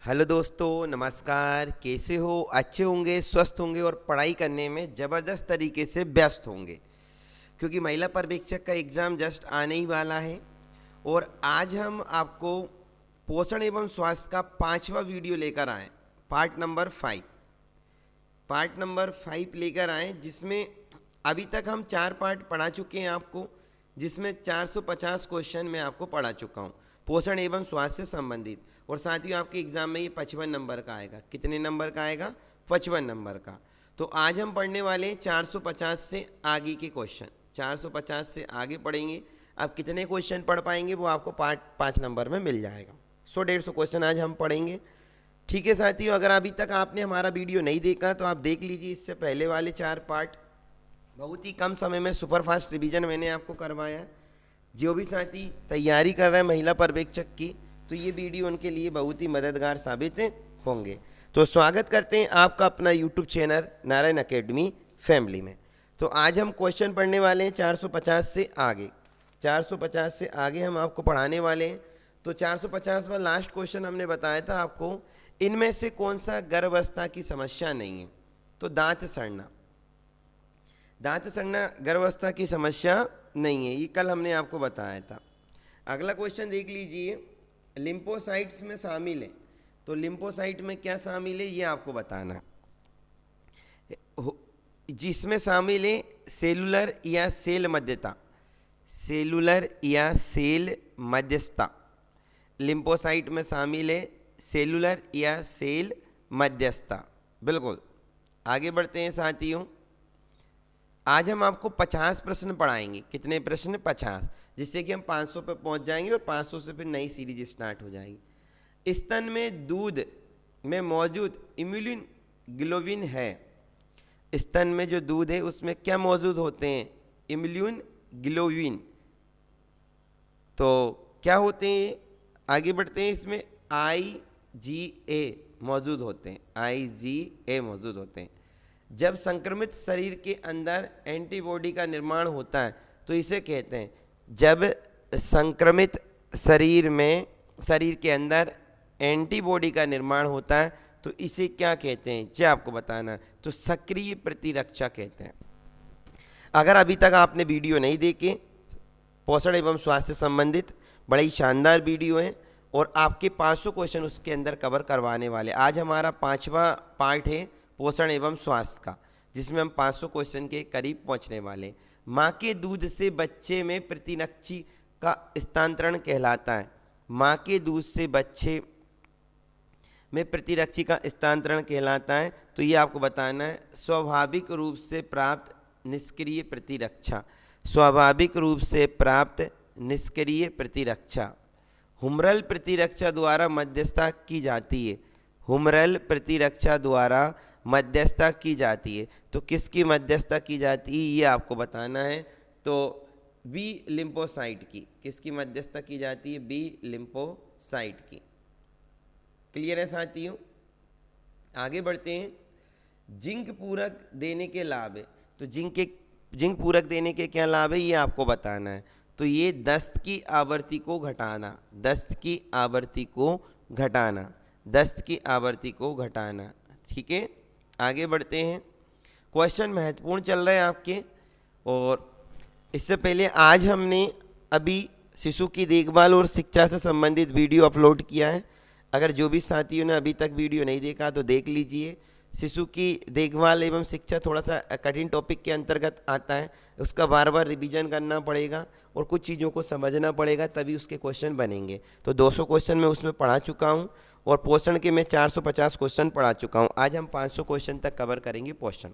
Hello दोस्तों, नमस्कार। कैसे हो? अच्छे होंगे, स्वस्थ होंगे और पढ़ाई करने में ज़बरदस्त तरीके से व्यस्त होंगे, क्योंकि महिला पर्यवेक्षक का एग्ज़ाम जस्ट आने ही वाला है। और आज हम आपको पोषण एवं स्वास्थ्य का 5वां वीडियो लेकर आए, पार्ट नंबर 5 लेकर आए, जिसमें अभी तक हम 4 पार्ट पढ़ा चुके हैं आपको, जिसमें 450 क्वेश्चन मैं आपको पढ़ा चुका हूँ पोषण एवं स्वास्थ्य से संबंधित। और साथ ही आपके एग्ज़ाम में ये 55 नंबर का आएगा। कितने नंबर का आएगा? 55 नंबर का। तो आज हम पढ़ने वाले हैं 450 से आगे के क्वेश्चन। 450 से आगे पढ़ेंगे। अब कितने क्वेश्चन पढ़ पाएंगे वो आपको पार्ट 5 नंबर में मिल जाएगा। 100-150 क्वेश्चन आज हम पढ़ेंगे। ठीक है साथियों, अगर अभी तक आपने हमारा वीडियो नहीं देखा तो आप देख लीजिए। इससे पहले वाले 4 पार्ट बहुत ही कम समय में सुपर फास्ट रिवीजन मैंने आपको करवाया है। जो भी साथी तैयारी कर रहे हैं महिला पर्यवेक्षक की, तो ये वीडियो उनके लिए बहुत ही मददगार साबित होंगे। तो स्वागत करते हैं आपका अपना YouTube channel Narayan academy family में। तो आज हम क्वेश्चन पढ़ने वाले हैं 450 से आगे। 450 से आगे हम आपको पढ़ाने वाले हैं। तो 450 में लास्ट क्वेश्चन हमने बताया था आपको, इनमें से कौन सा गर्भावस्था की समस्या नहीं है? तो दांत सड़ना गर्भावस्था की समस्या नहीं है, ये कल हमने आपको बताया था। अगला क्वेश्चन देख लीजिए, लिम्फोसाइट्स में शामिल है। तो लिम्फोसाइट में क्या शामिल है ये आपको बताना है। जिसमें शामिल है सेलुलर या सेल मध्यस्थता। लिम्फोसाइट में शामिल है सेलुलर या सेल मध्यस्थता। बिल्कुल। आगे बढ़ते हैं साथियों। आज हम आपको 50 प्रश्न पढ़ाएंगे। कितने प्रश्न? 50, जिससे कि हम 500 पे पहुंच जाएंगे और 500 से फिर नई सीरीज स्टार्ट हो जाएगी। स्तन में दूध में मौजूद इम्यूलिन ग्लोबिन है। स्तन में जो दूध है उसमें क्या मौजूद होते हैं? इम्यूलिन ग्लोबिन। तो क्या होते हैं? आगे बढ़ते हैं। इसमें IgA मौजूद होते हैं। IgA मौजूद होते हैं। जब संक्रमित शरीर के अंदर एंटीबॉडी का निर्माण होता है तो इसे कहते हैं, जब संक्रमित शरीर के अंदर एंटीबॉडी का निर्माण होता है तो इसे क्या कहते हैं? ये आपको बताना है। तो सक्रिय प्रतिरक्षा कहते हैं। अगर अभी तक आपने वीडियो नहीं देखे, पोषण एवं स्वास्थ्य से संबंधित बड़ा ही शानदार वीडियो है और आपके 500 क्वेश्चन उसके अंदर कवर करवाने वाले। आज हमारा 5वां पार्ट है पोषण एवं स्वास्थ्य का, जिसमें हम 500 क्वेश्चन के करीब पहुंचने वाले। माँ के दूध से बच्चे में प्रतिरक्षी का स्थानांतरण कहलाता है। माँ के दूध से बच्चे में प्रतिरक्षी का स्थानांतरण कहलाता है। तो ये आपको बताना है। स्वाभाविक रूप से प्राप्त निष्क्रिय प्रतिरक्षा। स्वाभाविक रूप से प्राप्त निष्क्रिय प्रतिरक्षा हुमरल प्रतिरक्षा द्वारा मध्यस्थता की जाती है। हुमरल प्रतिरक्षा द्वारा मध्यस्थता की जाती है। तो किसकी मध्यस्थता की जाती है ये आपको बताना है। तो बी लिम्फोसाइट की। किसकी मध्यस्थता की जाती है? बी लिम्फोसाइट की। क्लियर है साथियों? आगे बढ़ते हैं। जिंक पूरक देने के लाभ है। तो जिंक पूरक देने के क्या लाभ है ये आपको बताना है। तो ये दस्त की आवृत्ति को घटाना। ठीक है, आगे बढ़ते हैं। क्वेश्चन महत्वपूर्ण चल रहे हैं आपके। और इससे पहले आज हमने अभी शिशु की देखभाल और शिक्षा से संबंधित वीडियो अपलोड किया है। अगर जो भी साथियों ने अभी तक वीडियो नहीं देखा तो देख लीजिए। शिशु की देखभाल एवं शिक्षा थोड़ा सा कठिन टॉपिक के अंतर्गत आता है, उसका बार बार रिवीजन करना पड़ेगा और कुछ चीज़ों को समझना पड़ेगा, तभी उसके क्वेश्चन बनेंगे। तो 200 क्वेश्चन मैं उसमें पढ़ा चुका हूँ और पोषण के मैं 450 क्वेश्चन पढ़ा चुका हूँ। आज हम 500 क्वेश्चन तक कवर करेंगे पोषण।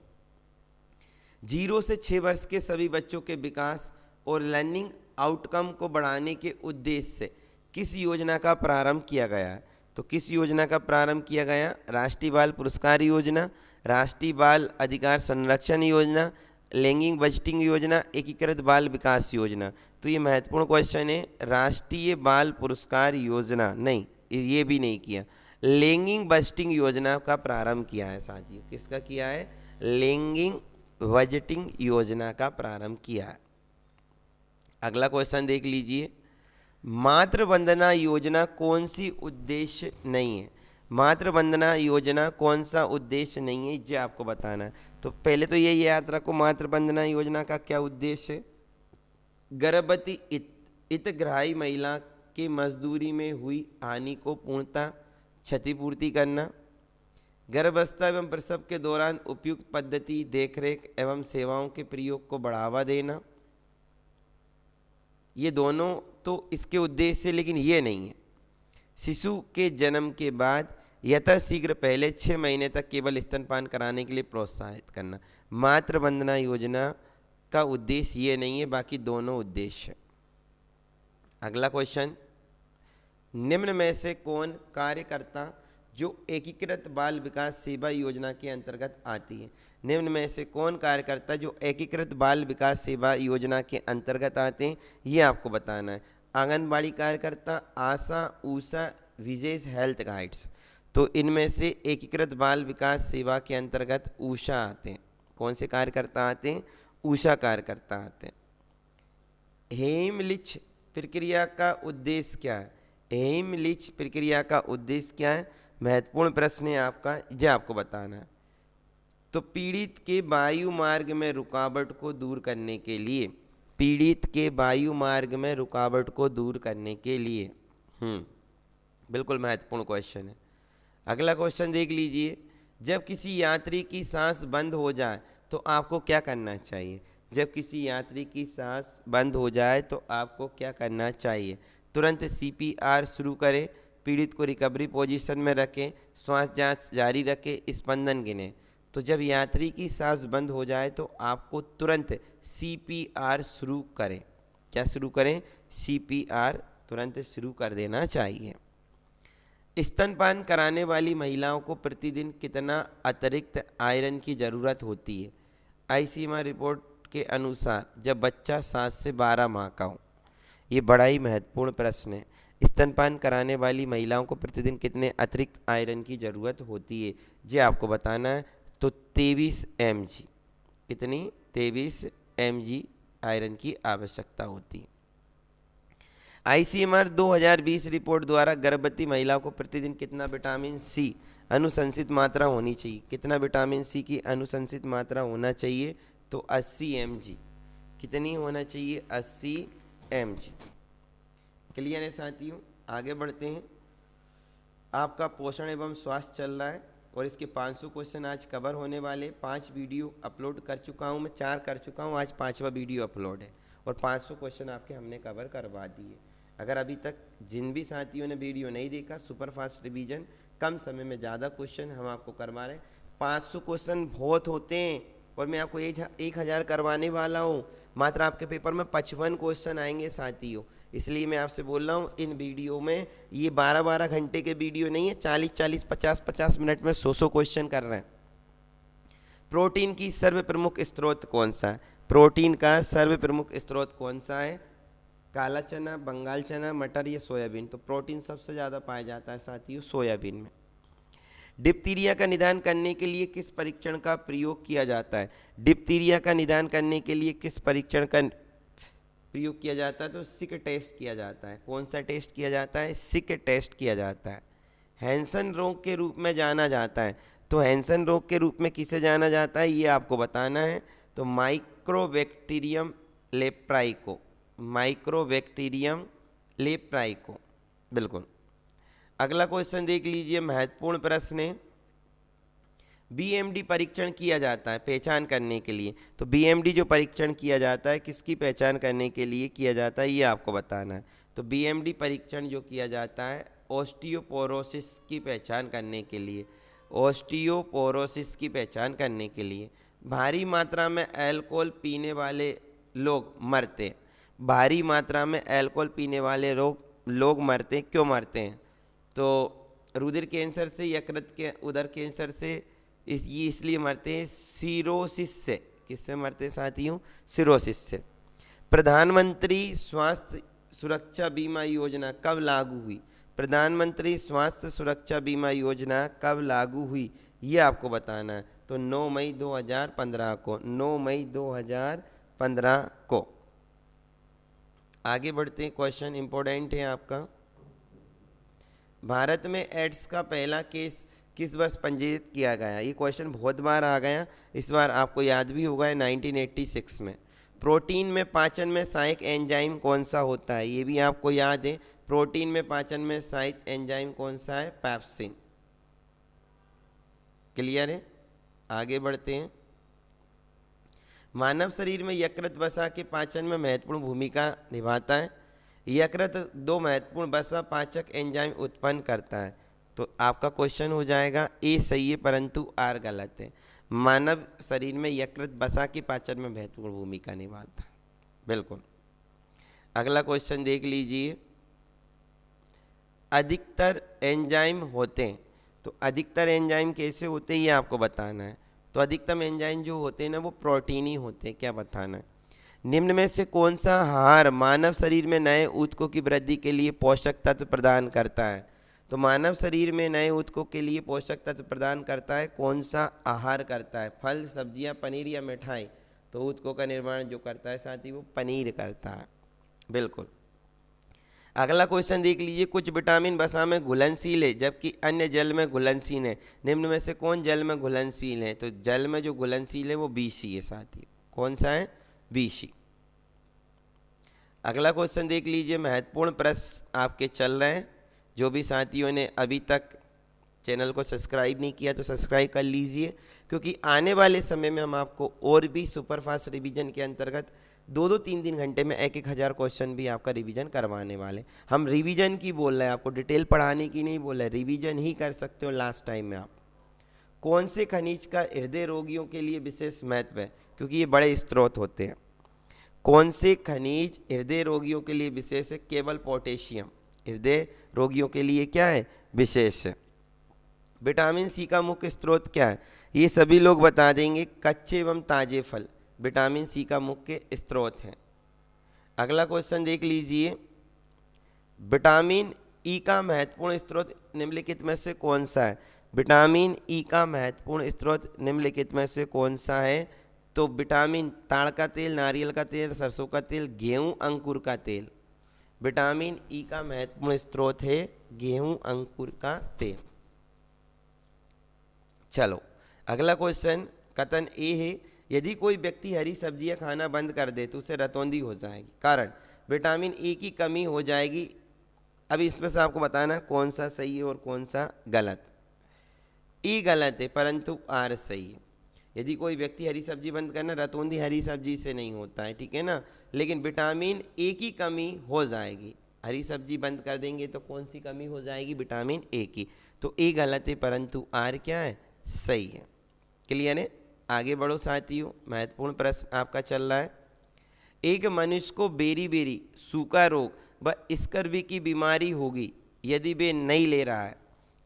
0 से 6 वर्ष के सभी बच्चों के विकास और लर्निंग आउटकम को बढ़ाने के उद्देश्य से किस योजना का प्रारंभ किया गया है? तो किस योजना का प्रारंभ किया गया? राष्ट्रीय बाल पुरस्कार योजना, राष्ट्रीय बाल अधिकार संरक्षण योजना, लैंगिक बजटिंग योजना, एकीकृत बाल विकास योजना। तो ये महत्वपूर्ण क्वेश्चन है। राष्ट्रीय बाल पुरस्कार योजना नहीं, ये भी नहीं किया। लैंगिक बजटिंग योजना का प्रारंभ किया है साथियों। किसका किया है? लैंगिक बजटिंग योजना का प्रारंभ किया है। अगला क्वेश्चन देख लीजिए। मातृ वंदना योजना कौन सी उद्देश्य नहीं है? मातृ वंदना योजना कौन सा उद्देश्य नहीं है, ये आपको बताना है। तो पहले तो ये याद रखो मातृ वंदना योजना का क्या उद्देश्य है। गर्भवती हितग्राही महिला की मजदूरी में हुई हानि को पूर्णतः क्षतिपूर्ति करना, गर्भावस्था एवं प्रसव के दौरान उपयुक्त पद्धति देखरेख एवं सेवाओं के प्रयोग को बढ़ावा देना। ये दोनों तो इसके उद्देश्य, लेकिन ये नहीं है। शिशु के जन्म के बाद यथाशीघ्र पहले 6 महीने तक केवल स्तनपान कराने के लिए प्रोत्साहित करना। मातृ वंदना योजना का उद्देश्य ये नहीं है, बाकी दोनों उद्देश्य। अगला क्वेश्चन, निम्न में से कौन कार्यकर्ता जो एकीकृत बाल विकास सेवा योजना के अंतर्गत आती है। निम्न में से कौन कार्यकर्ता जो एकीकृत बाल विकास सेवा योजना के अंतर्गत आते हैं, ये आपको बताना है। आंगनबाड़ी कार्यकर्ता, आशा, ऊषा, विशेष हेल्थ गाइड्स। तो इनमें से एकीकृत बाल विकास सेवा के अंतर्गत ऊषा आते हैं। कौन से कार्यकर्ता आते हैं? ऊषा कार्यकर्ता आते हैं। हेमलिच प्रक्रिया का उद्देश्य क्या है? हेमलिच प्रक्रिया का उद्देश्य क्या है? महत्वपूर्ण प्रश्न है आपका, यह आपको बताना है। तो पीड़ित के वायु मार्ग में रुकावट को दूर करने के लिए, पीड़ित के वायु मार्ग में रुकावट को दूर करने के लिए, बिल्कुल महत्वपूर्ण क्वेश्चन है। अगला क्वेश्चन देख लीजिए, जब किसी यात्री की सांस बंद हो जाए तो आपको क्या करना चाहिए? जब किसी यात्री की सांस बंद हो जाए तो आपको क्या करना चाहिए? तुरंत CPR शुरू करें, पीड़ित को रिकवरी पोजीशन में रखें, श्वास जांच जारी रखें, स्पंदन गिनें। तो जब यात्री की सांस बंद हो जाए तो आपको तुरंत CPR शुरू करें। क्या शुरू करें? CPR तुरंत शुरू कर देना चाहिए। स्तनपान कराने वाली महिलाओं को प्रतिदिन कितना अतिरिक्त आयरन की ज़रूरत होती है? ICMR रिपोर्ट के अनुसार जब बच्चा 7 से 12 माह का हो। ये बड़ा ही महत्वपूर्ण प्रश्न है। स्तनपान कराने वाली महिलाओं को प्रतिदिन कितने अतिरिक्त आयरन की ज़रूरत होती है, ये आपको बताना है। तो 23 mg, कितनी? 23 mg आयरन की आवश्यकता होती है। ICMR 2020 रिपोर्ट द्वारा गर्भवती महिलाओं को प्रतिदिन कितना विटामिन C अनुशंसित मात्रा होनी चाहिए? कितना विटामिन C की अनुशंसित मात्रा होना चाहिए? तो 80 mg। कितनी होना चाहिए? 80 mg। क्लियर है साथियों? आगे बढ़ते हैं। आपका पोषण एवं स्वास्थ्य चल रहा है और इसके 500 क्वेश्चन आज कवर होने वाले। 5 वीडियो अपलोड कर चुका हूँ मैं, 4 कर चुका हूँ, आज 5वां वीडियो अपलोड है और 500 क्वेश्चन आपके हमने कवर करवा दिए। अगर अभी तक जिन भी साथियों ने वीडियो नहीं देखा, सुपर फास्ट रिवीजन, कम समय में ज़्यादा क्वेश्चन हम आपको करवा रहे हैं। 500 क्वेश्चन बहुत होते हैं और मैं आपको 1000 करवाने वाला हूँ। मात्र आपके पेपर में 55 क्वेश्चन आएंगे साथियों। इसलिए मैं आपसे बोल रहा हूँ, इन वीडियो में ये 12-12 घंटे के वीडियो नहीं है, 40-40, 50-50 मिनट में 100 क्वेश्चन कर रहे हैं। प्रोटीन की सर्व प्रमुख स्रोत कौन सा है? प्रोटीन का सर्व प्रमुख स्रोत कौन सा है? काला चना, बंगाल चना, मटर या सोयाबीन? तो प्रोटीन सबसे ज़्यादा पाया जाता है साथियों सोयाबीन में। डिप्थीरिया का निदान करने के लिए किस परीक्षण का प्रयोग किया जाता है? डिप्थीरिया का निदान करने के लिए किस परीक्षण का प्रयोग किया जाता है? तो सिक टेस्ट किया जाता है। कौन सा टेस्ट किया जाता है? सिक टेस्ट किया जाता है। हैंसन रोग के रूप में जाना जाता है। तो हैंसन रोग के रूप में किसे जाना जाता है, ये आपको बताना है। तो माइक्रोबैक्टीरियम लेप्राइको, माइक्रोबैक्टीरियम लेप्राइको, बिल्कुल। अगला क्वेश्चन देख लीजिए, महत्वपूर्ण प्रश्न है। BMD परीक्षण किया जाता है पहचान करने के लिए। तो BMD जो परीक्षण किया जाता है किसकी पहचान करने के लिए किया जाता है, ये आपको बताना है। तो BMD परीक्षण जो किया जाता है ऑस्टियोपोरोसिस की पहचान करने के लिए, ऑस्टियोपोरोसिस की पहचान करने के लिए। भारी मात्रा में अल्कोहल पीने वाले लोग मरते हैं। भारी मात्रा में अल्कोहल पीने वाले लोग मरते हैं। क्यों मरते हैं? तो रुधिर कैंसर से, यकृत के उदर कैंसर से, ये इसलिए मरते हैं सिरोसिस से। किससे मरते हैं साथियों? सिरोसिस से। प्रधानमंत्री स्वास्थ्य सुरक्षा बीमा योजना कब लागू हुई? प्रधानमंत्री स्वास्थ्य सुरक्षा बीमा योजना कब लागू हुई, ये आपको बताना है। तो 9 मई 2015 को, 9 मई 2015 को। आगे बढ़ते हैं, क्वेश्चन इंपॉर्टेंट है आपका। भारत में एड्स का पहला केस किस वर्ष पंजीकृत किया गया? ये क्वेश्चन बहुत बार आ गया, इस बार आपको याद भी होगा 1986 में। प्रोटीन में पाचन में सहायक एंजाइम कौन सा होता है? ये भी आपको याद है, प्रोटीन में पाचन में सहायक एंजाइम कौन सा है? पेप्सिन। क्लियर है? आगे बढ़ते हैं। मानव शरीर में यकृत वसा के पाचन में महत्वपूर्ण भूमिका निभाता है। यकृत दो महत्वपूर्ण वसा पाचक एंजाइम उत्पन्न करता है। तो आपका क्वेश्चन हो जाएगा ए सही है परंतु आर गलत है। मानव शरीर में यकृत वसा के पाचन में महत्वपूर्ण भूमिका निभाता है, बिल्कुल। अगला क्वेश्चन देख लीजिए, अधिकतर एंजाइम होते हैं, तो अधिकतर एंजाइम कैसे होते हैं ये आपको बताना है। तो अधिकतम एंजाइम जो होते हैं ना वो प्रोटीन ही होते हैं, क्या बताना है? निम्न में से कौन सा आहार मानव शरीर में नए ऊतकों की वृद्धि के लिए पोषक तत्व प्रदान करता है? तो मानव शरीर में नए ऊतकों के लिए पोषक तत्व प्रदान करता है, कौन सा आहार करता है? फल, सब्जियां, पनीर या मिठाई? तो ऊतकों का निर्माण जो करता है साथी वो पनीर करता है, बिल्कुल। अगला क्वेश्चन देख लीजिए, कुछ विटामिन वसा में घुलनशील है जबकि अन्य जल में घुलनशील है, निम्न में से कौन जल में घुलनशील है? तो जल में जो घुलनशील है वो BC है साथी। कौन सा है? BC। अगला क्वेश्चन देख लीजिए, महत्वपूर्ण प्रश्न आपके चल रहे हैं। जो भी साथियों ने अभी तक चैनल को सब्सक्राइब नहीं किया तो सब्सक्राइब कर लीजिए, क्योंकि आने वाले समय में हम आपको और भी सुपरफास्ट रिवीजन के अंतर्गत 2-2, 3-3 घंटे में 1-1 हज़ार क्वेश्चन भी आपका रिवीजन करवाने वाले। हम रिवीजन की बोल रहे हैं, आपको डिटेल पढ़ाने की नहीं बोल रहे, रिवीजन ही कर सकते हो लास्ट टाइम में आप। कौन से खनिज का हृदय रोगियों के लिए विशेष महत्व है? क्योंकि ये बड़े स्रोत होते हैं। कौन से खनिज हृदय रोगियों के लिए विशेष है? केवल पोटेशियम हृदय रोगियों के लिए क्या है? विशेष है। विटामिन सी का मुख्य स्रोत क्या है? ये सभी लोग बता देंगे, कच्चे एवं ताजे फल विटामिन सी का मुख्य स्रोत है। अगला क्वेश्चन देख लीजिए, विटामिन ई का महत्वपूर्ण स्रोत निम्नलिखित में से कौन सा है? विटामिन ई का महत्वपूर्ण स्रोत निम्नलिखित में से कौन सा है? तो विटामिन ताड़ का तेल, नारियल का तेल, सरसों का तेल, गेहूं, अंकुर का तेल। विटामिन ई का महत्वपूर्ण स्रोत है गेहूं, अंकुर का तेल। चलो अगला क्वेश्चन, कथन ए है, यदि कोई व्यक्ति हरी सब्जियां खाना बंद कर दे तो उसे रतौंधी हो जाएगी, कारण विटामिन ए की कमी हो जाएगी। अभी इसमें से आपको बताना कौन सा सही है और कौन सा गलत। ई गलत है परंतु आर सही है। यदि कोई व्यक्ति हरी सब्जी बंद करना, रतौंधी हरी सब्जी से नहीं होता है, ठीक है ना, लेकिन विटामिन ए की कमी हो जाएगी। हरी सब्जी बंद कर देंगे तो कौन सी कमी हो जाएगी? विटामिन ए की। तो ए गलत है परंतु आर क्या है? सही है। क्लियर है? आगे बढ़ो साथियों, महत्वपूर्ण प्रश्न आपका चल रहा है। एक मनुष्य को बेरी सूखा रोग व स्कर्वी की बीमारी होगी यदि वे नहीं ले रहा है,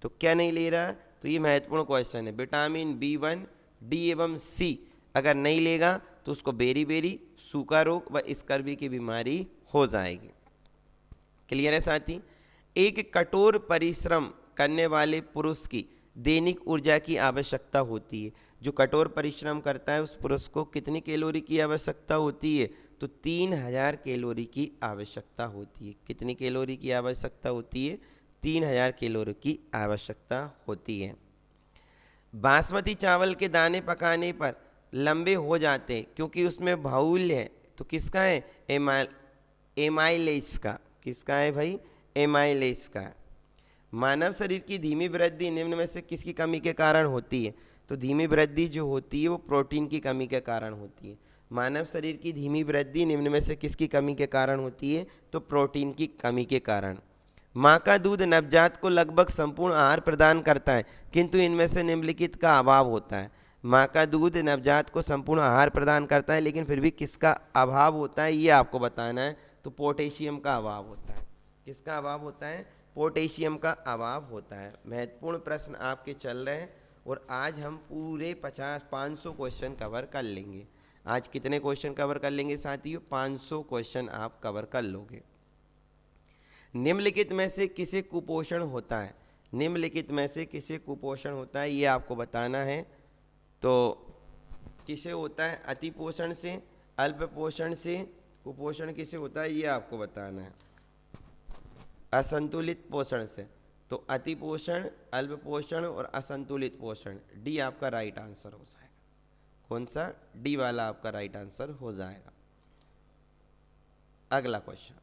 तो क्या नहीं ले रहा है? तो ये महत्वपूर्ण क्वेश्चन है। विटामिन B1, D एवं C अगर नहीं लेगा तो उसको बेरी सूखा रोग व स्कर्वी की बीमारी हो जाएगी। क्लियर है साथी? एक कठोर परिश्रम करने वाले पुरुष की दैनिक ऊर्जा की आवश्यकता होती है। जो कठोर परिश्रम करता है उस पुरुष को कितनी कैलोरी की आवश्यकता होती है? तो 3000 कैलोरी की आवश्यकता होती है। कितनी कैलोरी की आवश्यकता होती है? 3000 कैलोरी की आवश्यकता होती है। बासमती चावल के दाने पकाने पर लंबे हो जाते हैं क्योंकि उसमें बाहुल्य है, तो किसका है? एमाइलेज का। किसका है भाई? एमाइलेज का। मानव शरीर की धीमी वृद्धि निम्न में से किसकी कमी के कारण होती है? तो धीमी वृद्धि जो होती है वो प्रोटीन की कमी के कारण होती है। मानव शरीर की धीमी वृद्धि निम्न में से किसकी कमी के कारण होती है? तो प्रोटीन की कमी के कारण। माँ का दूध नवजात को लगभग संपूर्ण आहार प्रदान करता है किंतु इनमें से निम्नलिखित का अभाव होता है। माँ का दूध नवजात को संपूर्ण आहार प्रदान करता है लेकिन फिर भी किसका अभाव होता है ये आपको बताना है। तो पोटेशियम का अभाव होता है। किसका अभाव होता है? पोटेशियम का अभाव होता है। महत्वपूर्ण प्रश्न आपके चल रहे हैं और आज हम पूरे 500 क्वेश्चन कवर कर लेंगे। आज कितने क्वेश्चन कवर कर लेंगे साथियों? 500 क्वेश्चन आप कवर कर लोगे। निम्नलिखित में से किसे कुपोषण होता है? निम्नलिखित में से किसे कुपोषण होता है ये आपको बताना है। तो किसे होता है? अति पोषण से, अल्प पोषण से कुपोषण किसे होता है ये आपको बताना है। असंतुलित पोषण से। तो अति पोषण, अल्प पोषण और असंतुलित पोषण, डी आपका राइट आंसर हो जाएगा। कौन सा? डी वाला आपका राइट आंसर हो जाएगा। अगला क्वेश्चन,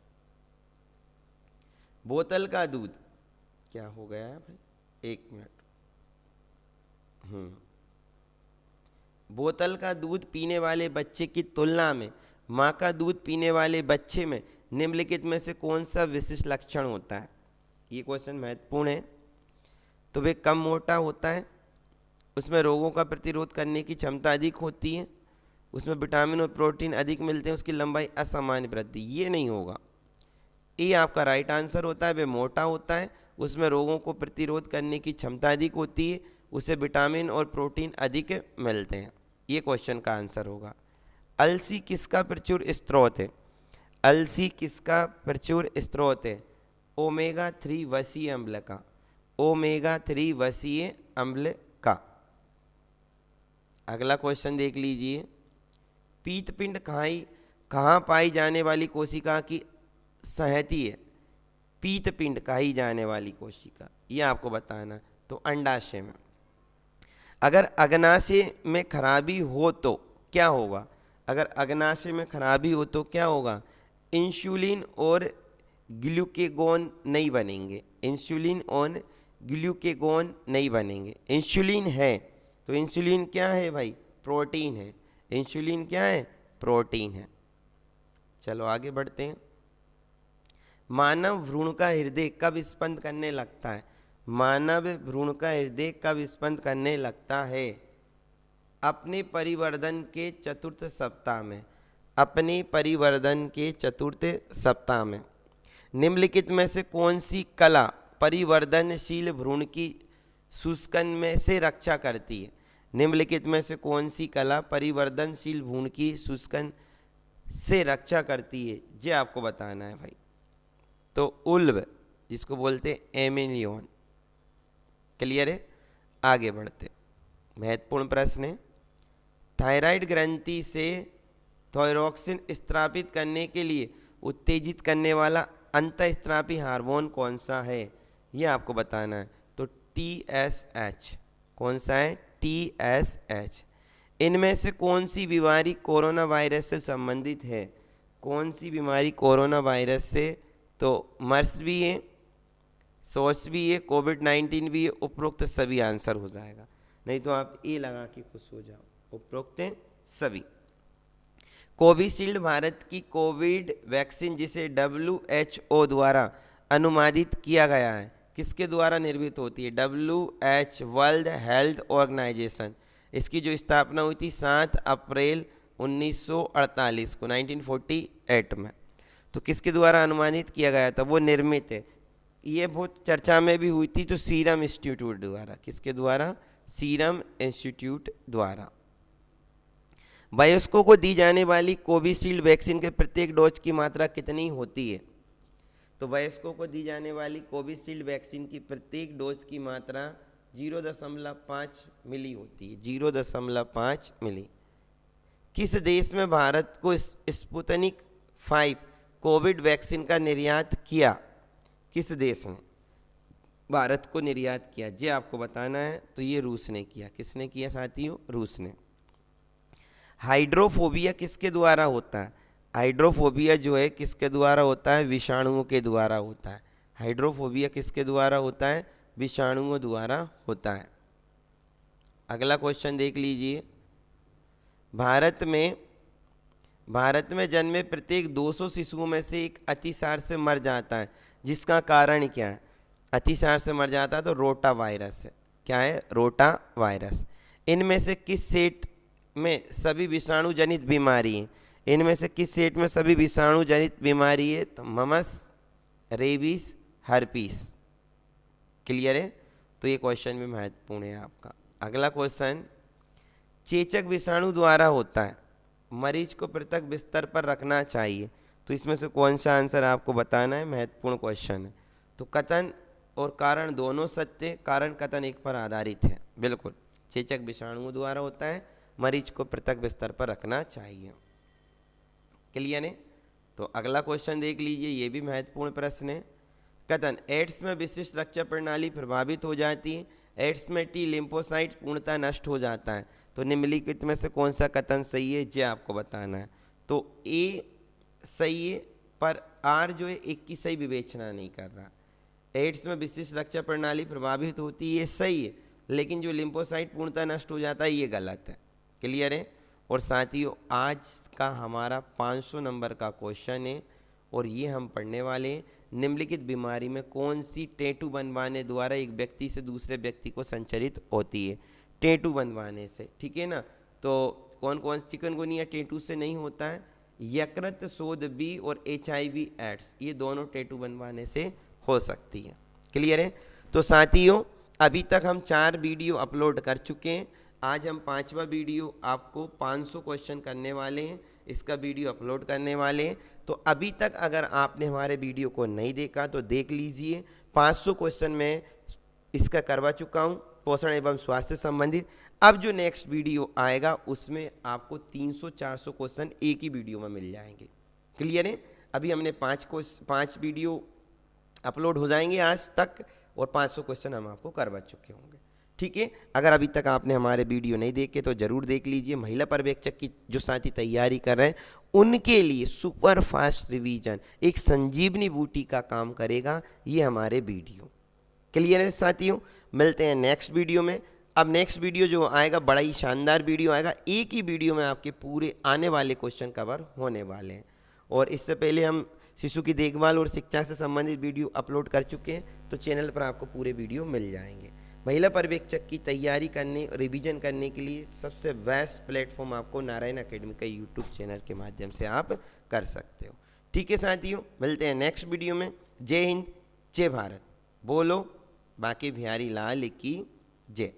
बोतल का दूध, क्या हो गया है भाई, एक मिनट। बोतल का दूध पीने वाले बच्चे की तुलना में माँ का दूध पीने वाले बच्चे में निम्नलिखित में से कौन सा विशिष्ट लक्षण होता है? ये क्वेश्चन महत्वपूर्ण है। तो वे कम मोटा होता है, उसमें रोगों का प्रतिरोध करने की क्षमता अधिक होती है, उसमें विटामिन और प्रोटीन अधिक मिलते हैं, उसकी लंबाई असामान्य वृद्धि। ये नहीं होगा, ये आपका राइट आंसर होता है। वे मोटा होता है, उसमें रोगों को प्रतिरोध करने की क्षमता अधिक होती है, उसे विटामिन और प्रोटीन अधिक मिलते हैं। ये क्वेश्चन का आंसर होगा। अलसी किसका प्रचुर स्रोत है? अलसी किसका प्रचुर स्रोत है? ओमेगा 3 वसीय अम्ल का, ओमेगा 3 वसीय अम्ल का। अगला क्वेश्चन देख लीजिए, पीतपिंड कहाँ पाई जाने वाली कोशिका की सहती है? पीतपिंड कही जाने वाली कोशिका, ये आपको बताना। तो अंडाशय में। अगर अग्नाशय में खराबी हो तो क्या होगा? अगर अग्नाशय में खराबी हो तो क्या होगा? इंसुलिन और ग्लूकेगोन नहीं बनेंगे, इंसुलिन और ग्लूकेगोन नहीं बनेंगे। इंसुलिन है तो इंसुलिन क्या है भाई? प्रोटीन है। इंसुलिन क्या है? प्रोटीन है। चलो आगे बढ़ते हैं। मानव भ्रूण का हृदय कब स्पंद करने लगता है? मानव भ्रूण का हृदय कब स्पंद करने लगता है? अपने परिवर्धन के चतुर्थ सप्ताह में, अपने परिवर्धन के चतुर्थ सप्ताह में। निम्नलिखित में से कौन सी कला परिवर्धनशील भ्रूण की शुष्कन में से रक्षा करती है? निम्नलिखित में से कौन सी कला परिवर्धनशील भ्रूण की शुष्कन से रक्षा करती है? ये आपको बताना है भाई। तो उल्ब, जिसको बोलते हैं एमिलियन। क्लियर है? आगे बढ़ते, महत्वपूर्ण प्रश्न है। थायराइड ग्रंथि से थायरोक्सिन स्त्रावित करने के लिए उत्तेजित करने वाला अंतःस्त्रावी हार्मोन कौन सा है? ये आपको बताना है। तो TSH। कौन सा है? TSH। इनमें से कौन सी बीमारी कोरोना वायरस से संबंधित है? कौन सी बीमारी कोरोना वायरस से? तो मर्स भी है, सोर्स भी है, कोविड-19 भी है। उपरोक्त सभी आंसर हो जाएगा, नहीं तो आप ए लगा के खुश हो जाओ। उपरोक्त सभी। कोविशील्ड भारत की कोविड वैक्सीन जिसे WHO द्वारा अनुमोदित किया गया है, किसके द्वारा निर्मित होती है? WHO, world health organisation. इसकी जो स्थापना हुई थी 7 अप्रैल 1948 को, 1948 में। तो किसके द्वारा अनुमानित किया गया था? वो निर्मित है। ये बहुत चर्चा में भी हुई थी। तो सीरम इंस्टीट्यूट द्वारा। किसके द्वारा? सीरम इंस्टीट्यूट द्वारा। वयस्कों को दी जाने वाली कोविशील्ड वैक्सीन के प्रत्येक डोज की मात्रा कितनी होती है? तो वयस्कों को दी जाने वाली कोविशील्ड वैक्सीन की प्रत्येक डोज की मात्रा 0.5 मिली होती है, 0.5 मिली। किस देश में भारत को स्पुतनिक 5 कोविड वैक्सीन का निर्यात किया? किस देश ने भारत को निर्यात किया? ये आपको बताना है। तो ये रूस ने किया। किसने किया साथियों? रूस ने। हाइड्रोफोबिया किसके द्वारा होता है? हाइड्रोफोबिया जो है किसके द्वारा होता है? विषाणुओं के द्वारा होता है। हाइड्रोफोबिया किसके द्वारा होता है? विषाणुओं द्वारा होता है। अगला क्वेश्चन देख लीजिए। भारत में जन्मे प्रत्येक 200 शिशुओं में से एक अतिसार से मर जाता है, जिसका कारण क्या है? अतिसार से मर जाता है तो रोटा वायरस है। क्या है? Rota virus. इनमें से किस सेट में सभी विषाणु जनित बीमारी है? इनमें से किस सेट में सभी विषाणु जनित बीमारी है? तो ममस, रेबीज, हर्पीस। क्लियर है? तो ये क्वेश्चन भी महत्वपूर्ण है आपका। अगला क्वेश्चन, चेचक विषाणु द्वारा होता है, मरीज को पृथक बिस्तर पर रखना चाहिए। तो इसमें से कौन सा आंसर आपको बताना है? महत्वपूर्ण क्वेश्चन है। तो कथन और कारण दोनों सत्य, कारण कथन एक पर आधारित है। बिल्कुल, चेचक विषाणुओं द्वारा होता है, मरीज को पृथक बिस्तर पर रखना चाहिए। क्लियर है? तो अगला क्वेश्चन देख लीजिए, ये भी महत्वपूर्ण प्रश्न है। कथन, एड्स में विशिष्ट रक्षा प्रणाली प्रभावित हो जाती है, एड्स में टी लिम्फोसाइट पूर्णतः नष्ट हो जाता है। तो निम्नलिखित में से कौन सा कथन सही है, ये आपको बताना है। तो ए सही है, पर आर जो है एक की सही विवेचना नहीं कर रहा। एड्स में विशिष्ट रक्षा प्रणाली प्रभावित होती है, ये सही है, लेकिन जो लिम्फोसाइट पूर्णतः नष्ट हो जाता है ये गलत है। क्लियर है। और साथियों, आज का हमारा 500 नंबर का क्वेश्चन है और ये हम पढ़ने वाले हैं, निम्नलिखित बीमारी में कौन सी टैटू बनवाने द्वारा एक व्यक्ति से दूसरे व्यक्ति को संचरित होती है। टैटू बनवाने से, ठीक है ना। तो कौन कौन, चिकनगुनिया टैटू से नहीं होता है, यकृत शोध बी और HIV एड्स, ये दोनों टैटू बनवाने से हो सकती है। क्लियर है। तो साथियों, अभी तक हम 4 वीडियो अपलोड कर चुके हैं। आज हम 5वां वीडियो आपको 500 क्वेश्चन करने वाले हैं, इसका वीडियो अपलोड करने वाले हैं। तो अभी तक अगर आपने हमारे वीडियो को नहीं देखा तो देख लीजिए। 500 क्वेश्चन मैं इसका करवा चुका हूँ, पोषण एवं स्वास्थ्य संबंधित। अब जो नेक्स्ट वीडियो आएगा उसमें आपको 300-400 क्वेश्चन एक ही वीडियो में मिल जाएंगे। क्लियर है। अभी हमने 5 वीडियो अपलोड हो जाएंगे आज तक और 500 क्वेश्चन हम आपको करवा चुके होंगे। ठीक है। अगर अभी तक आपने हमारे वीडियो नहीं देखे तो ज़रूर देख लीजिए। महिला पर्यवेक्षक की जो साथी तैयारी कर रहे हैं उनके लिए सुपर फास्ट रिवीजन एक संजीवनी बूटी का काम करेगा ये हमारे वीडियो। क्लियर है साथियों। मिलते हैं नेक्स्ट वीडियो में। अब नेक्स्ट वीडियो जो आएगा बड़ा ही शानदार वीडियो आएगा, एक ही वीडियो में आपके पूरे आने वाले क्वेश्चन कवर होने वाले हैं। और इससे पहले हम शिशु की देखभाल और शिक्षा से संबंधित वीडियो अपलोड कर चुके हैं, तो चैनल पर आपको पूरे वीडियो मिल जाएंगे। महिला पर्यवेक्षक की तैयारी करने, रिवीजन करने के लिए सबसे बेस्ट प्लेटफॉर्म आपको नारायण अकेडमी का यूट्यूब चैनल के माध्यम से आप कर सकते हो। ठीक है साथियों, मिलते हैं नेक्स्ट वीडियो में। जय हिंद, जय भारत। बोलो बांके बिहारी लाल की जय।